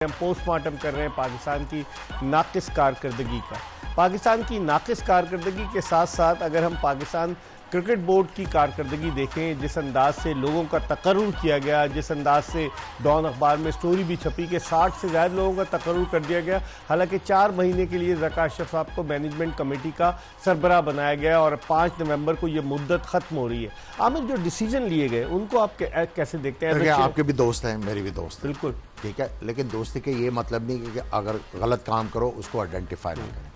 हम पोस्टमार्टम कर रहे हैं पाकिस्तान की नाकिस कारकर्दगी का। पाकिस्तान की नाकिस कारकर्दगी के साथ साथ अगर हम पाकिस्तान क्रिकेट बोर्ड की कारकर्दगी देखें, जिस अंदाज से लोगों का तकर्रुर किया गया, जिस अंदाज से डॉन अखबार में स्टोरी भी छपी कि 60 से ज़्यादा लोगों का तकर्रुर कर दिया गया। हालांकि 4 महीने के लिए ज़का अशरफ साहब को मैनेजमेंट कमेटी का सरबराह बनाया गया और 5 नवंबर को ये मुद्दत ख़त्म हो रही है। आमिर, जो डिसीजन लिए गए उनको आप कैसे देखते हैं? आपके भी दोस्त हैं, मेरी भी दोस्त है, बिल्कुल ठीक है, लेकिन दोस्ती के ये मतलब नहीं कि अगर गलत काम करो उसको आइडेंटिफाई नहीं करें।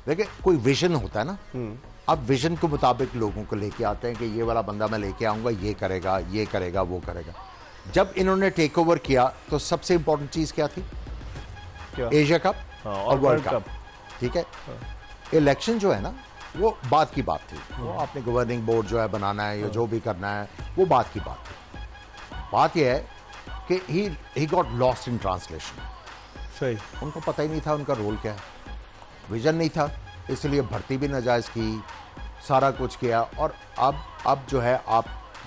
देखिए, कोई विजन होता है ना, अब विजन के मुताबिक लोगों को लेके आते हैं कि ये वाला बंदा मैं लेके आऊंगा, ये करेगा, वो करेगा। जब इन्होंने टेक ओवर किया तो सबसे इंपॉर्टेंट चीज क्या थी? एशिया कप और वर्ल्ड कप, ठीक है। इलेक्शन जो है ना, वो बात की बात थी, वो आपने गवर्निंग बोर्ड जो है बनाना है या जो भी करना है, वो बात की बात थी। बात यह है कि he got lost in translation. सही, उनको पता ही नहीं था उनका रोल क्या है, विजन नहीं था, इसलिए भर्ती भी नाजायज की, सारा कुछ किया। और अब जो है आप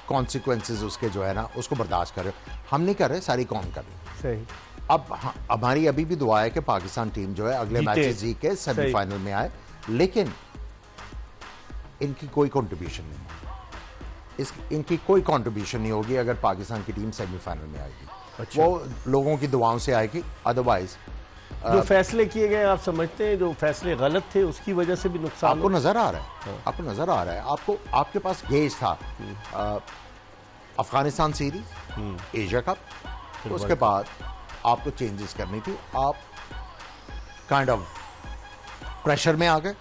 कॉन्सिक्वेंसेस उसके जो है ना उसको बर्दाश्त कर रहे हो। हम नहीं कर रहे, सारी कौम कर रही। सही। अब हमारी अभी भी दुआ है कि पाकिस्तान टीम जो है अगले मैचेस जीत के सेमीफाइनल में आए, लेकिन इनकी कोई कंट्रीब्यूशन नहीं, इनकी कोई कंट्रीब्यूशन नहीं होगी अगर पाकिस्तान की टीम सेमीफाइनल में आएगी। अच्छा। वो लोगों की दुआओं से आएगी, अदरवाइज जो फैसले किए गए, आप समझते हैं जो फैसले गलत थे उसकी वजह से भी नुकसान आपको नजर आ रहा है? आपको नजर आ रहा है? आपके पास गेज था अफगानिस्तान सीरीज, एशिया कप, उसके बाद आपको चेंजेस करनी थी, आप काइंड ऑफ प्रेशर में आ गए।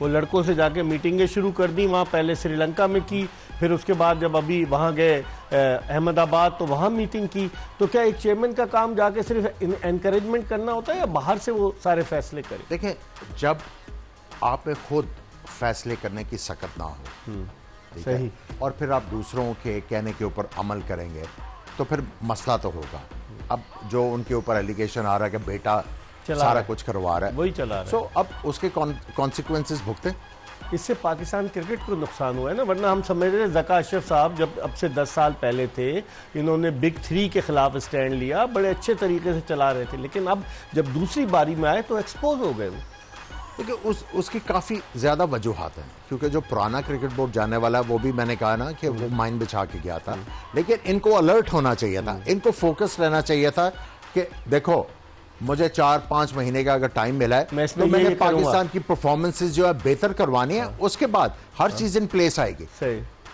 वो लड़कों से जाके मीटिंगें शुरू कर दी, वहाँ पहले श्रीलंका में की, फिर उसके बाद जब अभी वहाँ गए अहमदाबाद तो वहाँ मीटिंग की। तो क्या एक चेयरमैन का काम जाके सिर्फ एनकरेजमेंट करना होता है या बाहर से वो सारे फैसले करें? देखें, जब आप में खुद फैसले करने की सकत ना हो, ठीक है, और फिर आप दूसरों के कहने के ऊपर अमल करेंगे तो फिर मसला तो होगा। अब जो उनके ऊपर एलिगेशन आ रहा है कि बेटा सारा कुछ करवा रहा है, वही चला रहा है, सो अब उसके कॉन्सिक्वेंसेस भुगते। इससे पाकिस्तान क्रिकेट को नुकसान हुआ है ना, वरना हम समझ रहे ज़का अशरफ साहब जब अब से 10 साल पहले थे, इन्होंने बिग 3 के खिलाफ स्टैंड लिया, बड़े अच्छे तरीके से चला रहे थे, लेकिन अब जब दूसरी बारी में आए तो एक्सपोज हो गए। देखिए, उसकी काफ़ी ज़्यादा वजूहात हैं, क्योंकि जो पुराना क्रिकेट बोर्ड जाने वाला, वो भी मैंने कहा ना कि वो माइन बिछा के गया था, लेकिन इनको अलर्ट होना चाहिए था, इनको फोकस रहना चाहिए था कि देखो, मुझे 4-5 महीने का अगर टाइम मिला है तो मैंने पाकिस्तान की परफॉर्मेंसेस जो है बेहतर करवानी है, उसके बाद हर चीज इन प्लेस आएगी।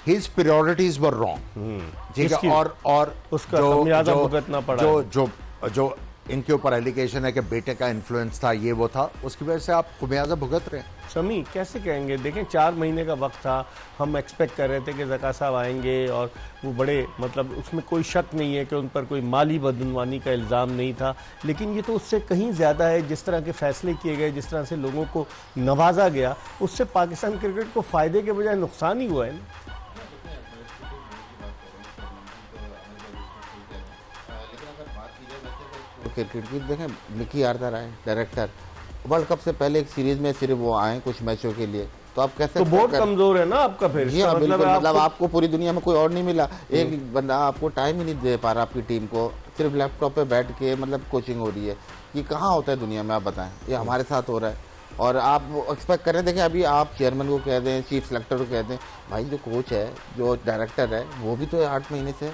हिज प्रायोरिटीज वर रॉन्ग, ठीक है, और उसका खमियाजा भुगतना पड़ा। जो इनके ऊपर एलिगेशन है कि बेटे का इन्फ्लुएंस था, ये वो था, उसकी वजह से आप खमियाजा भुगत रहे हैं। समी, कैसे कहेंगे? देखें, 4 महीने का वक्त था, हम एक्सपेक्ट कर रहे थे कि ज़का साहब आएंगे और वो बड़े, मतलब उसमें कोई शक नहीं है कि उन पर कोई माली बदनवानी का इल्ज़ाम नहीं था, लेकिन ये तो उससे कहीं ज़्यादा है। जिस तरह के फैसले किए गए, जिस तरह से लोगों को नवाजा गया, उससे पाकिस्तान क्रिकेट को फ़ायदे के बजाय नुकसान ही हुआ है ना। क्रिकेट की देखें, मिकी आर्थर आए डायरेक्टर, वर्ल्ड कप से पहले एक सीरीज में सिर्फ वो आए कुछ मैचों के लिए, तो आप कैसे? तो बोर्ड कमजोर है ना आपका फिर। जी हाँ, बिल्कुल, मतलब आपको पूरी दुनिया में कोई और नहीं मिला, एक बंदा आपको टाइम ही नहीं दे पा रहा, आपकी टीम को सिर्फ लैपटॉप पे बैठ के मतलब कोचिंग हो रही है। ये कहाँ होता है दुनिया में, आप बताएं? ये हमारे साथ हो रहा है और आप एक्सपेक्ट करें। देखें, अभी आप चेयरमैन को कह दें, चीफ सेलेक्टर को कह दें, भाई जो कोच है, जो डायरेक्टर है, वो भी तो 8 महीने से,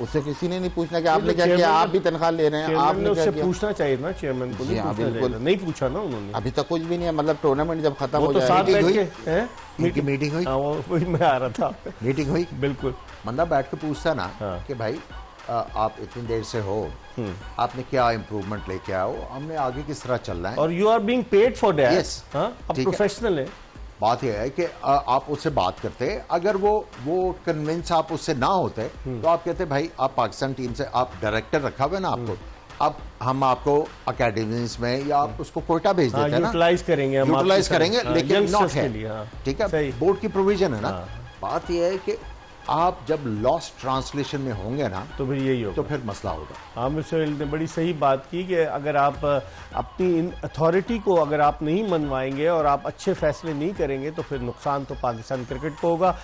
उससे किसी ने नहीं पूछना कि आपने क्या किया, आप भी तनख्वाह ले रहे हैं, आपने उससे पूछना चाहिए ना चेयरमैन को। बिल्कुल नहीं पूछा ना उन्होंने, अभी तक कुछ भी नहीं है। मतलब टूर्नामेंट जब खत्म हो जाए, मीटिंग हुई, वही मैं आ रहा था, मीटिंग हुई, बिल्कुल, बंदा बैठ के पूछता ना कि भाई आप इतनी देर से हो, आपने क्या इंप्रूवमेंट लेके आओ, हमने आगे किस तरह चलना है, और you are being paid for that. Yes, professional है। बात यह है कि आप उससे बात करते, अगर वो कन्विंस आप उससे ना होते तो आप कहते भाई आप पाकिस्तान टीम से, आप डायरेक्टर रखा हुआ है ना आपको, अब हम आपको अकेडमीज में या आप उसको कोयटा भेज देते हैं ना, यूटिलाइज करेंगे, लेकिन नॉट है, ठीक है, बोर्ड की प्रोविजन है ना। बात यह है कि आप जब लॉस्ट ट्रांसलेशन में होंगे ना, तो फिर यही होगा, तो फिर मसला होगा। आमिर सोहेल ने बड़ी सही बात की कि अगर आप अपनी इन अथॉरिटी को अगर आप नहीं मनवाएंगे और आप अच्छे फैसले नहीं करेंगे तो फिर नुकसान तो पाकिस्तान क्रिकेट को होगा।